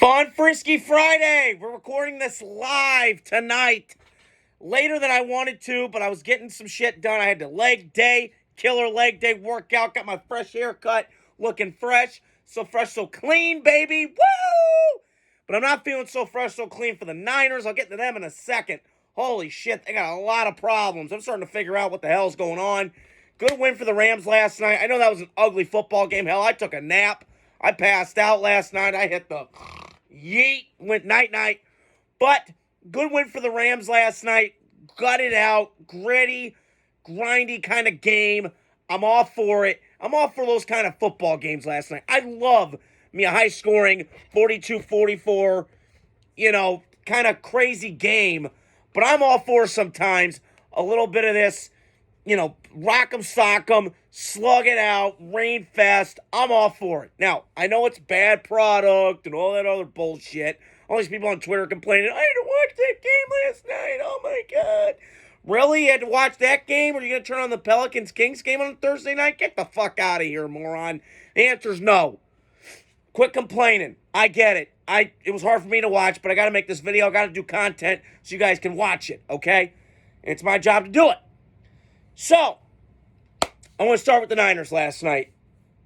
Fun Frisky Friday. We're recording this live tonight. Later than I wanted to, but I was getting some shit done. I had the killer leg day workout. Got my fresh haircut, looking fresh. So fresh, so clean, baby. Woo! But I'm not feeling so fresh, so clean for the Niners. I'll get to them in a second. Holy shit, they got a lot of problems. I'm starting to figure out what the hell's going on. Good win for the Rams last night. I know that was an ugly football game. Hell, I took a nap. I passed out last night. I hit the yeet, went night-night. But good win for the Rams last night. Gutted out, gritty, grindy kind of game. I'm all for it. I'm all for those kind of football games last night. I love me a high-scoring 42-44, kind of crazy game. But I'm all for sometimes a little bit of this, rock 'em, sock 'em, slug it out, rain fest. I'm all for it. Now, I know it's bad product and all that other bullshit. All these people on Twitter complaining, I had to watch that game last night. Oh, my God. Really? You had to watch that game? Or are you going to turn on the Pelicans-Kings game on Thursday night? Get the fuck out of here, moron. The answer's no. Quit complaining. I get it. It was hard for me to watch, but I got to make this video. I got to do content so you guys can watch it, okay? And it's my job to do it. So, I want to start with the Niners last night.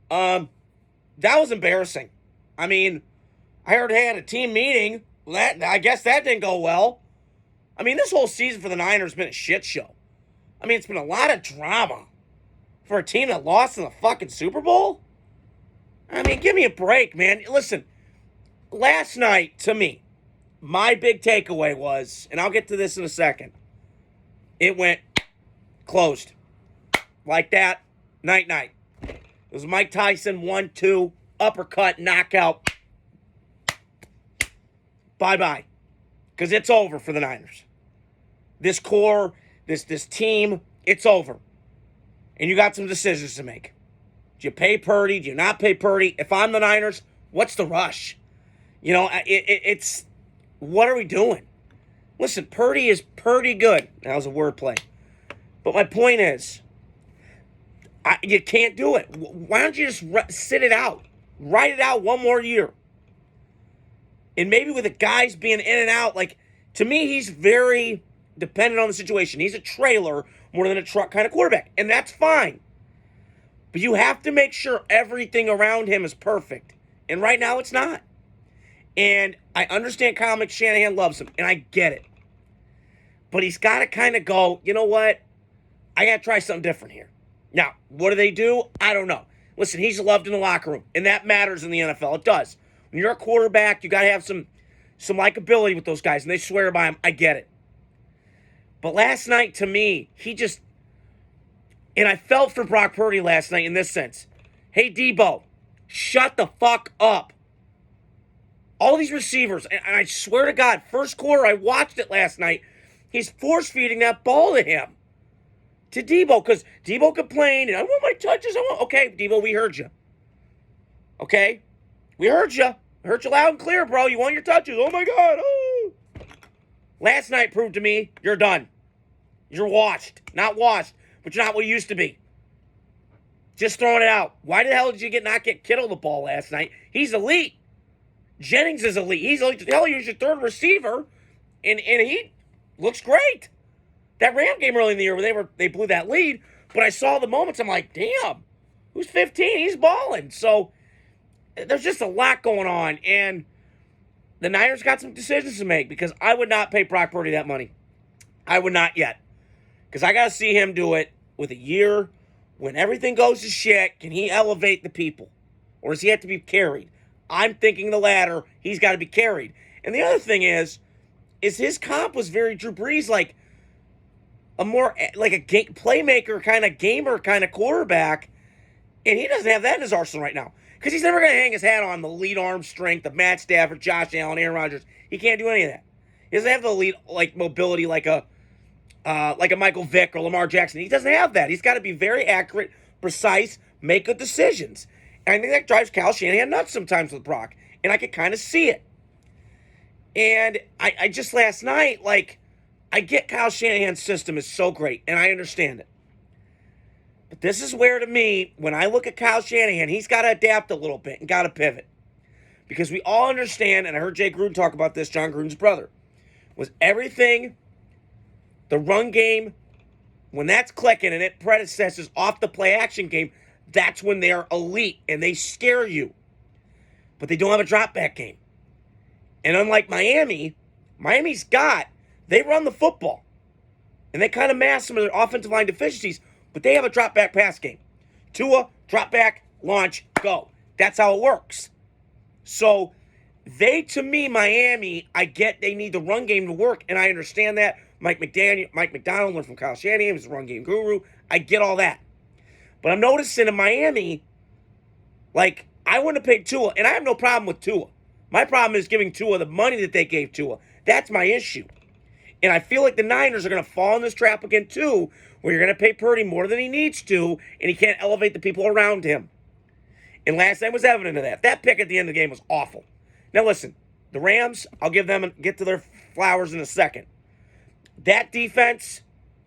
That was embarrassing. I mean, I heard they had a team meeting. I guess that didn't go well. I mean, this whole season for the Niners has been a shit show. I mean, it's been a lot of drama for a team that lost in the fucking Super Bowl. I mean, give me a break, man. Listen, last night, to me, my big takeaway was, and I'll get to this in a second, it went closed. Like that, night-night. It was Mike Tyson, 1-2, uppercut, knockout. Bye-bye. Because it's over for the Niners. This core, this team, it's over. And you got some decisions to make. Do you pay Purdy? Do you not pay Purdy? If I'm the Niners, what's the rush? It's what are we doing? Listen, Purdy is pretty good. That was a wordplay. But my point is, you can't do it. Why don't you just sit it out? Ride it out one more year. And maybe with the guys being in and out, to me, he's very dependent on the situation. He's a trailer more than a truck kind of quarterback. And that's fine. But you have to make sure everything around him is perfect. And right now, it's not. And I understand Kyle McShanahan loves him. And I get it. But he's got to kind of go, you know what? I got to try something different here. Now, what do? I don't know. Listen, he's loved in the locker room, and that matters in the NFL. It does. When you're a quarterback, you got to have some likability with those guys, and they swear by him. I get it. But last night, to me, and I felt for Brock Purdy last night in this sense. Hey, Debo, shut the fuck up. All these receivers, and I swear to God, first quarter, I watched it last night, he's force-feeding that ball to him. To Debo, because Debo complained, and I want my touches. Okay, Debo, we heard you. Okay? We heard you. I heard you loud and clear, bro. You want your touches. Oh, my God. Oh. Last night proved to me you're done. You're washed. Not washed, but you're not what you used to be. Just throwing it out. Why the hell did you not get Kittle the ball last night? He's elite. Jennings is elite. He's elite. Hell, he was your third receiver, and he looks great. That Ram game early in the year where they blew that lead, but I saw the moments. I'm like, damn, who's 15? He's balling. So there's just a lot going on, and the Niners got some decisions to make because I would not pay Brock Purdy that money. I would not yet, because I got to see him do it with a year when everything goes to shit. Can he elevate the people, or does he have to be carried? I'm thinking the latter. He's got to be carried. And the other thing is his comp was very Drew Brees, a more like a playmaker kind of gamer kind of quarterback, and he doesn't have that in his arsenal right now because he's never going to hang his hat on the elite arm strength of Matt Stafford, Josh Allen, Aaron Rodgers. He can't do any of that. He doesn't have the elite mobility like a Michael Vick or Lamar Jackson. He doesn't have that. He's got to be very accurate, precise, make good decisions. And I think that drives Kyle Shanahan nuts sometimes with Brock, and I could kind of see it. And I just last night, I get Kyle Shanahan's system is so great, and I understand it. But this is where, to me, when I look at Kyle Shanahan, he's got to adapt a little bit and got to pivot. Because we all understand, and I heard Jay Gruden talk about this, John Gruden's brother, was everything, the run game, when that's clicking and it predecessors off the play action game, that's when they're elite and they scare you. But they don't have a drop back game. And unlike Miami, they run the football. And they kind of mask some of their offensive line deficiencies, but they have a drop back pass game. Tua, drop back, launch, go. That's how it works. So to me, Miami, I get they need the run game to work, and I understand that. Mike McDonald learned from Kyle Shanahan, he was a run game guru. I get all that. But I'm noticing in Miami, like, I wouldn't have paid Tua, and I have no problem with Tua. My problem is giving Tua the money that they gave Tua. That's my issue. And I feel like the Niners are going to fall in this trap again, too, where you're going to pay Purdy more than he needs to, and he can't elevate the people around him. And last night was evident of that. That pick at the end of the game was awful. Now, listen, the Rams, I'll give them get to their flowers in a second. That defense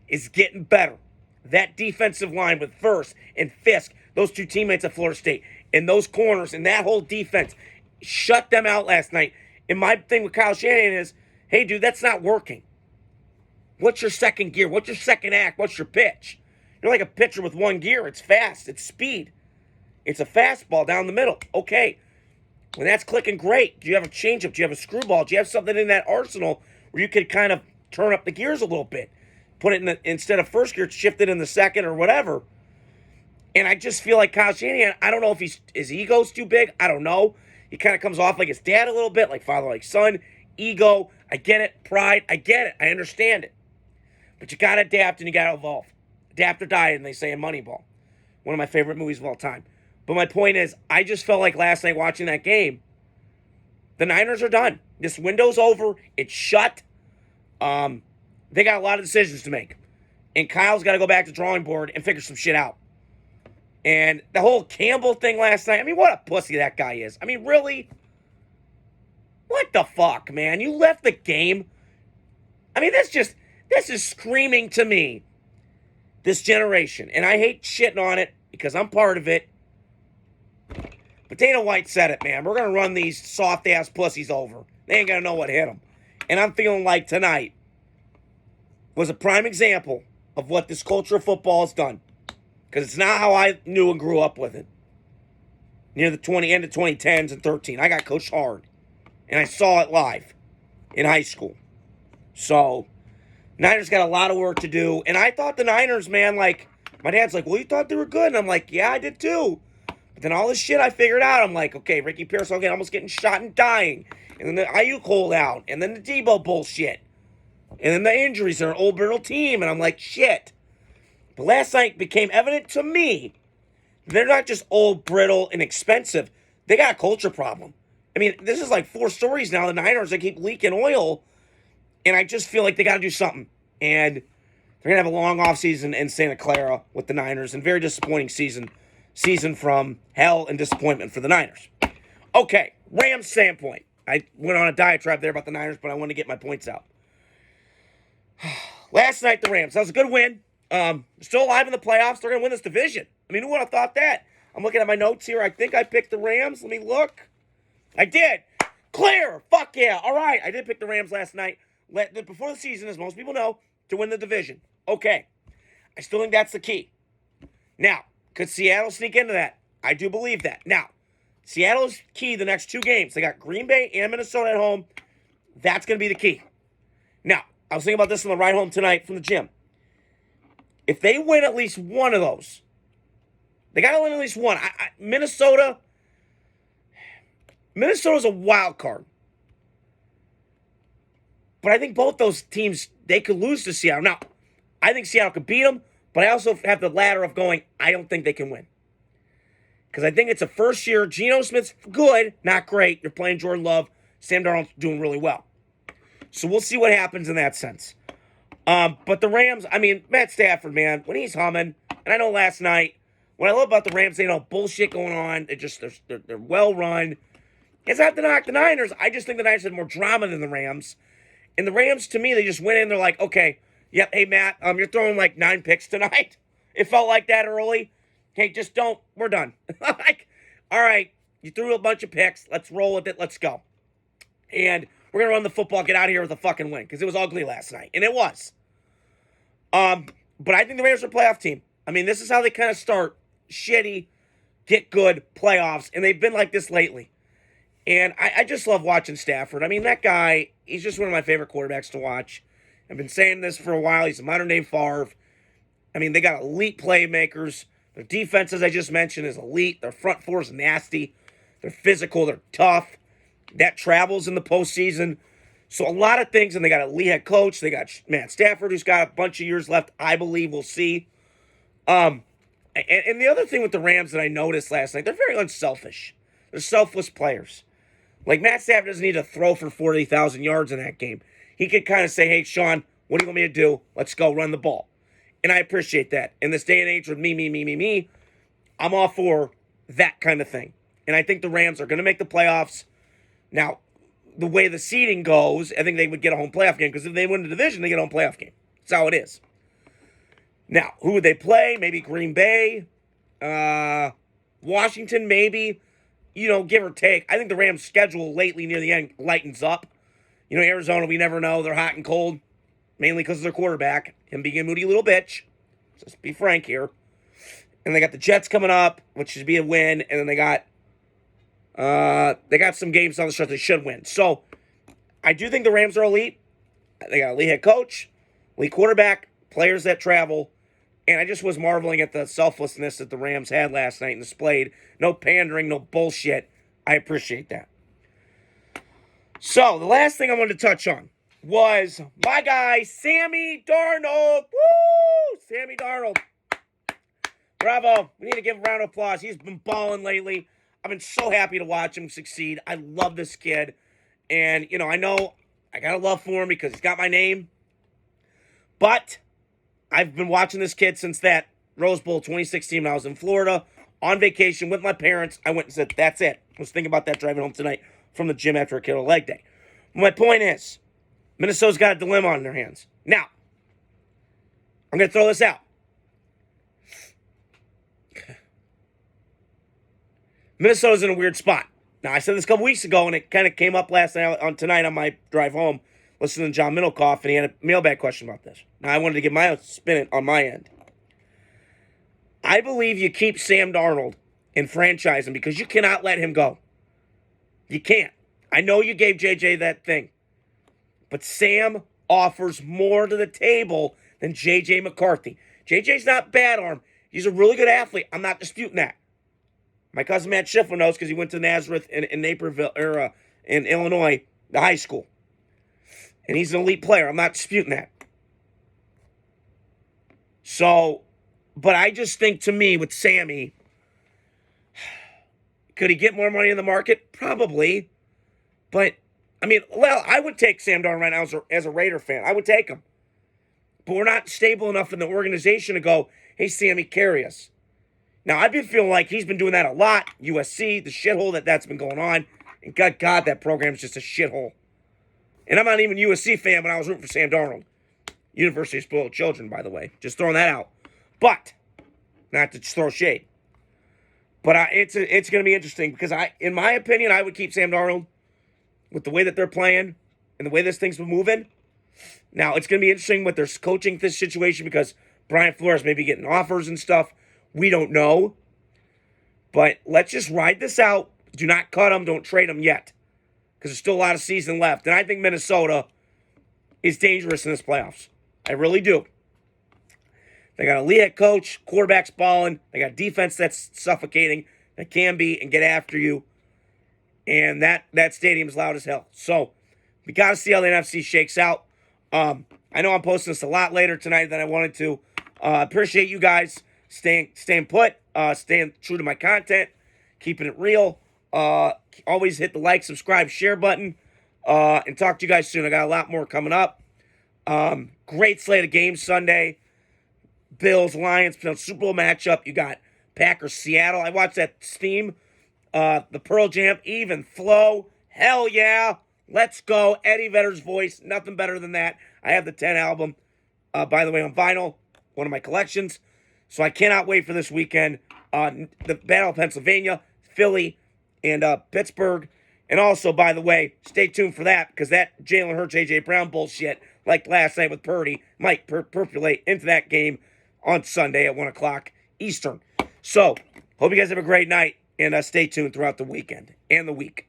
is getting better. That defensive line with First and Fisk, those two teammates at Florida State, and those corners and that whole defense shut them out last night. And my thing with Kyle Shanahan is, hey, dude, that's not working. What's your second gear? What's your second act? What's your pitch? You're like a pitcher with one gear. It's fast. It's speed. It's a fastball down the middle. Okay. When that's clicking, great. Do you have a changeup? Do you have a screwball? Do you have something in that arsenal where you could kind of turn up the gears a little bit? Put it in instead of first gear, shift it in the second or whatever. And I just feel like Kyle Shanahan, I don't know if his ego's too big. I don't know. He kind of comes off like his dad a little bit, like father, like son. Ego, I get it. Pride, I get it. I understand it. But you got to adapt and you got to evolve. Adapt or die, and they say in Moneyball. One of my favorite movies of all time. But my point is, I just felt like last night watching that game, the Niners are done. This window's over. It's shut. They got a lot of decisions to make. And Kyle's got to go back to the drawing board and figure some shit out. And the whole Campbell thing last night, I mean, what a pussy that guy is. I mean, really? What the fuck, man? You left the game? I mean, this is screaming to me, this generation. And I hate shitting on it because I'm part of it. But Dana White said it, man. We're going to run these soft-ass pussies over. They ain't going to know what hit them. And I'm feeling like tonight was a prime example of what this culture of football has done. Because it's not how I knew and grew up with it. Near the end of 2010s and 13. I got coached hard. And I saw it live in high school. So, Niners got a lot of work to do. And I thought the Niners, man, like, my dad's like, well, you thought they were good? And I'm like, yeah, I did too. But then all this shit I figured out, I'm like, okay, Ricky Pierce, okay, almost getting shot and dying. And then the Ayuk holdout. And then the Debo bullshit. And then the injuries are an old brittle team. And I'm like, shit. But last night became evident to me, they're not just old, brittle, and expensive. They got a culture problem. I mean, this is like 4 stories now. The Niners, they keep leaking oil. And I just feel like they got to do something. And they're going to have a long offseason in Santa Clara with the Niners. And very disappointing season from hell and disappointment for the Niners. Okay, Rams standpoint. I went on a diatribe there about the Niners, but I wanted to get my points out. Last night, the Rams. That was a good win. Still alive in the playoffs. They're going to win this division. I mean, who would have thought that? I'm looking at my notes here. I think I picked the Rams. Let me look. I did. Clear. Fuck yeah. All right. I did pick the Rams last night. Before the season, as most people know, to win the division. Okay. I still think that's the key. Now, could Seattle sneak into that? I do believe that. Now, Seattle's key the next 2 games. They got Green Bay and Minnesota at home. That's going to be the key. Now, I was thinking about this on the ride home tonight from the gym. If they win at least one of those, they got to win at least one. Minnesota's a wild card. But I think both those teams, they could lose to Seattle. Now, I think Seattle could beat them, but I also have the ladder of going, I don't think they can win. Because I think it's a first year. Geno Smith's good, not great. You're playing Jordan Love. Sam Darnold's doing really well. So we'll see what happens in that sense. But the Rams, I mean, Matt Stafford, man, when he's humming, and I know last night, what I love about the Rams, they know bullshit going on. They're well run. It's not to knock the Niners. I just think the Niners had more drama than the Rams. And the Rams, to me, they just went in. They're like, okay, yep, hey, Matt, you're throwing like 9 picks tonight. It felt like that early. Hey, just don't. We're done. Like, all right, You threw a bunch of picks. Let's roll with it. Let's go. And we're going to run the football, get out of here with a fucking win because it was ugly last night. And it was. But I think the Raiders are a playoff team. I mean, this is how they kind of start. Shitty, get good, playoffs. And they've been like this lately. And I just love watching Stafford. I mean, that guy, he's just one of my favorite quarterbacks to watch. I've been saying this for a while. He's a modern-day Favre. I mean, they got elite playmakers. Their defense, as I just mentioned, is elite. Their front four is nasty. They're physical. They're tough. That travels in the postseason. So a lot of things, and they got a elite head coach. They got Matt Stafford, who's got a bunch of years left. I believe we'll see. And the other thing with the Rams that I noticed last night, they're very unselfish. They're selfless players. Like, Matt Stafford doesn't need to throw for 40,000 yards in that game. He could kind of say, hey, Sean, what do you want me to do? Let's go run the ball. And I appreciate that. In this day and age with me, I'm all for that kind of thing. And I think the Rams are going to make the playoffs. Now, the way the seeding goes, I think they would get a home playoff game because if they win the division, they get a home playoff game. That's how it is. Now, who would they play? Maybe Green Bay, Washington, maybe. You know, give or take. I think the Rams' schedule lately near the end lightens up. You know, Arizona, we never know. They're hot and cold, mainly because of their quarterback, him being a moody little bitch. Let's be frank here. And they got the Jets coming up, which should be a win. And then they got some games on the stretch they should win. So, I do think the Rams are elite. They got a elite head coach, elite quarterback, players that travel. And I just was marveling at the selflessness that the Rams had last night and displayed. No pandering, no bullshit. I appreciate that. So, the last thing I wanted to touch on was my guy, Sammy Darnold. Woo! Sammy Darnold. Bravo. We need to give him a round of applause. He's been balling lately. I've been so happy to watch him succeed. I love this kid. And, you know I got a love for him because he's got my name. But I've been watching this kid since that Rose Bowl 2016 when I was in Florida on vacation with my parents. I went and said, that's it. I was thinking about that driving home tonight from the gym after a killer leg day. My point is, Minnesota's got a dilemma on their hands. Now, I'm going to throw this out. Minnesota's in a weird spot. Now, I said this a couple weeks ago, and it kind of came up tonight on my drive home, listening to John Middlecoff, and he had a mailbag question about this. Now, I wanted to get my spin on my end. I believe you keep Sam Darnold and franchise him because you cannot let him go. You can't. I know you gave JJ that thing, but Sam offers more to the table than JJ McCarthy. JJ's not bad arm. He's a really good athlete. I'm not disputing that. My cousin Matt Schiffler knows because he went to Nazareth in Naperville, or in Illinois, the high school. And he's an elite player. I'm not disputing that. So, but I just think, to me, with Sammy, could he get more money in the market? Probably. But, I mean, well, I would take Sam Darnold right now as a Raider fan. I would take him. But we're not stable enough in the organization to go, hey, Sammy, carry us. Now, I've been feeling like he's been doing that a lot. USC, the shithole that's been going on. And God, that program's just a shithole. And I'm not even a USC fan, but I was rooting for Sam Darnold. University of Spoiled Children, by the way. Just throwing that out. But, not to throw shade. But it's going to be interesting because, in my opinion, I would keep Sam Darnold with the way that they're playing and the way this thing's been moving. Now, it's going to be interesting with their coaching this situation because Brian Flores may be getting offers and stuff. We don't know. But let's just ride this out. Do not cut him. Don't trade him yet. Because there's still a lot of season left. And I think Minnesota is dangerous in this playoffs. I really do. They got a elite head coach, quarterback's balling. They got defense that's suffocating, that can be and get after you. And that stadium's loud as hell. So we got to see how the NFC shakes out. I know I'm posting this a lot later tonight than I wanted to. Appreciate you guys staying put, staying true to my content, keeping it real. Always hit the like, subscribe, share button, and talk to you guys soon. I got a lot more coming up. Great slate of games Sunday. Bills, Lions, Super Bowl matchup. You got Packers, Seattle. I watched that Steam, the Pearl Jam, Even Flow. Hell yeah. Let's go. Eddie Vedder's voice. Nothing better than that. I have the 10 album, by the way, on vinyl. One of my collections. So I cannot wait for this weekend. The Battle of Pennsylvania, Philly, and Pittsburgh. And also, by the way, stay tuned for that, because that Jalen Hurts, A.J. Brown bullshit, like last night with Purdy, might percolate into that game on Sunday at 1 o'clock Eastern. So, hope you guys have a great night, and stay tuned throughout the weekend and the week.